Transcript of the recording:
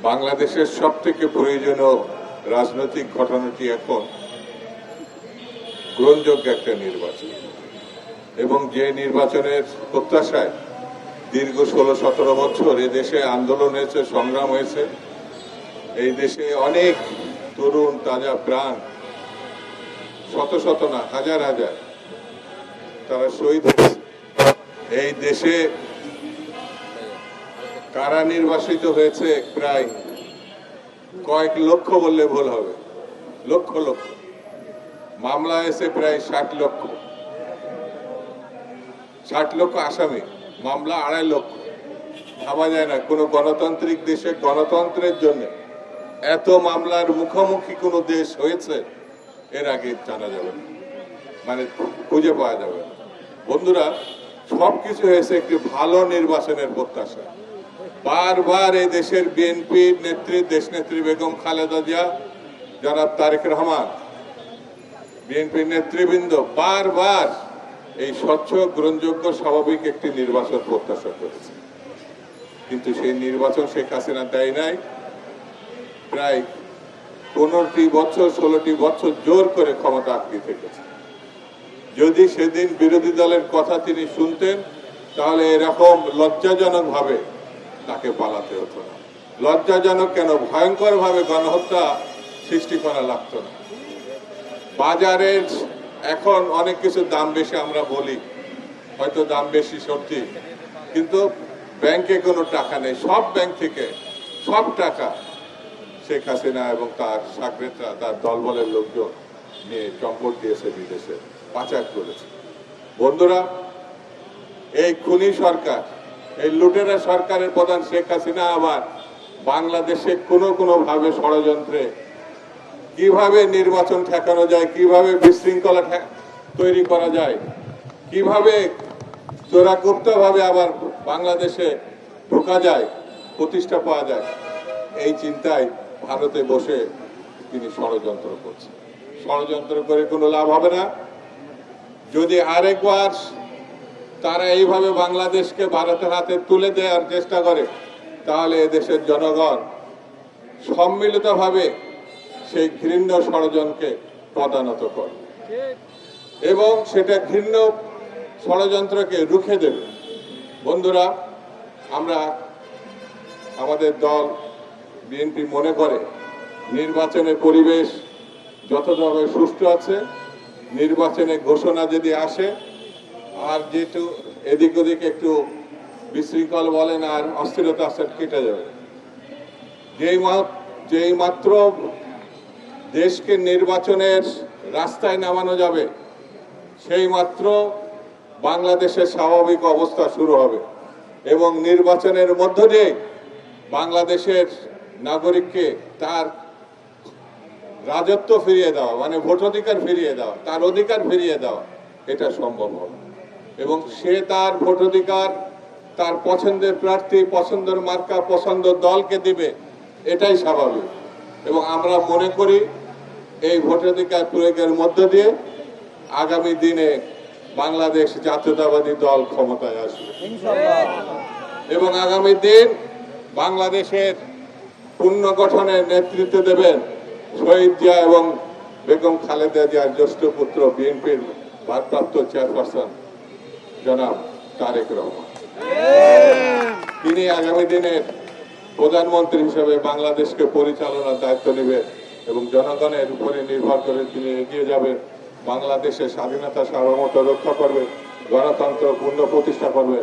বাংলাদেশের সবথেকে প্রয়োজনীয় রাজনৈতিক ঘটনাটি এখন গ্রহণযোগ্য একটা নির্বাচন, এবং যে নির্বাচনের প্রত্যাশায় দীর্ঘ 16-17 বছর এদেশে আন্দোলন হয়েছে, সংগ্রাম হয়েছে। এই দেশে অনেক তরুণ তাজা প্রাণ, শত শত না হাজার হাজার তারা শহীদ হয়েছে। এই দেশে কারা নির্বাসিত হয়েছে প্রায় কয়েক লক্ষ বললে ভুল হবে, লক্ষ লক্ষ। মামলা হয়েছে প্রায় 60 লক্ষ, 60 লক্ষ আসামি, মামলা 2.5 লক্ষ। ভাবা যায় না কোন গণতান্ত্রিক দেশে গণতন্ত্রের জন্য এত মামলার মুখোমুখি কোন দেশ হয়েছে এর আগে জানা যাবে না, মানে খুঁজে পাওয়া যাবে না। বন্ধুরা, সবকিছু হয়েছে একটি ভালো নির্বাচনের প্রত্যাশা। বারবার এই দেশের বিএনপির নেত্রী, দেশনেত্রী বেগম খালেদা জিয়া, জনাব তারেক রহমান, বিএনপির নেতৃবৃন্দ বারবার এই স্বচ্ছ, গ্রহণযোগ্য, স্বাভাবিক একটি নির্বাচন প্রত্যাশা করেছে, কিন্তু সেই নির্বাচন শেখ হাসিনা দেয় নাই। প্রায় 15টি বছর, 16টি বছর জোর করে ক্ষমতা আঁকড়ে থেকেছে। যদি সেদিন বিরোধী দলের কথা তিনি শুনতেন, তাহলে এরকম লজ্জাজনক ভাবে তাকে পালাতে হতো না। লজ্জাজনক কেন, ভয়ঙ্কর ভাবে গণহত্যা সৃষ্টি করা লাগতো না। বাজারের এখন অনেক কিছু দাম বেশি আমরা বলি, হয়তো দাম বেশি সত্যি, কিন্তু ব্যাংকে কোনো টাকা নেই। সব ব্যাংক থেকে সব টাকা শেখ হাসিনা এবং তার সাকরেতরা, তার দলবলের লোকজন নিয়ে চম্পট দিয়েছে, বিদেশে পাচার করেছে। বন্ধুরা, এই খুনি সরকার, এই লুটেরা সরকারের প্রধান শেখ হাসিনা আবার বাংলাদেশে কোনো ভাবে ষড়যন্ত্রে কিভাবে নির্বাচন ঠেকানো যায়, কিভাবে বিশৃঙ্খলা তৈরি করা যায়, কিভাবে চোরাগুপ্ত ভাবে আবার বাংলাদেশে ঢোকা যায়, প্রতিষ্ঠা পাওয়া যায়, এই চিন্তায় ভারতে বসে তিনি ষড়যন্ত্র করছেন। ষড়যন্ত্র করে কোনো লাভ হবে না। যদি আরেকবার তারা এইভাবে বাংলাদেশকে ভারতের হাতে তুলে দেওয়ার চেষ্টা করে, তাহলে এদেশের জনগণ সম্মিলিতভাবে সেই ঘৃণ্য ষড়যন্ত্রকে পদানত করে এবং সেটা ঘৃণ্য ষড়যন্ত্রকে রুখে দেবে। বন্ধুরা, আমরা, আমাদের দল বিএনপি মনে করে নির্বাচনের পরিবেশ যতভাবে সুষ্ঠু আছে, নির্বাচনের ঘোষণা যদি আসে, আর যেহেতু এদিক ওদিক একটু বিশৃঙ্খল বলেন আর অস্থিরতা আসে, কেটে যাবে। যেই মাত্র দেশকে নির্বাচনের রাস্তায় নামানো যাবে, সেই মাত্র বাংলাদেশের স্বাভাবিক অবস্থা শুরু হবে এবং নির্বাচনের মধ্য দিয়ে বাংলাদেশের নাগরিককে তার রাজত্ব ফিরিয়ে দেওয়া, মানে ভোটাধিকার ফিরিয়ে দেওয়া, তার অধিকার ফিরিয়ে দেওয়া, এটা সম্ভব হবে। এবং সে তার ভোটাধিকার তার পছন্দের প্রার্থী, পছন্দের মার্কা, পছন্দের দলকে দিবে, এটাই স্বাভাবিক। এবং আমরা মনে করি এই ভোটাধিকার প্রয়োগের মধ্য দিয়ে আগামী দিনে বাংলাদেশ জাতীয়তাবাদী দল ক্ষমতায় আসবে এবং আগামী দিন বাংলাদেশের পুনর্গঠনের নেতৃত্ব দেবেন শহীদ জিয়া এবং বেগম খালেদা জিয়ার জ্যেষ্ঠ পুত্র, বিএনপির ভারপ্রাপ্ত চেয়ারপারসন জনাব তারেক রহমান। তিনি আগামী দিনের প্রধানমন্ত্রী হিসেবে বাংলাদেশকে পরিচালনার দায়িত্ব নেবেন এবং জনগণের উপরে নির্ভর করে তিনি এগিয়ে যাবেন। বাংলাদেশের স্বাধীনতা, সার্বভৌমত্ব রক্ষা করবে, গণতন্ত্র পূর্ণ প্রতিষ্ঠা করবে।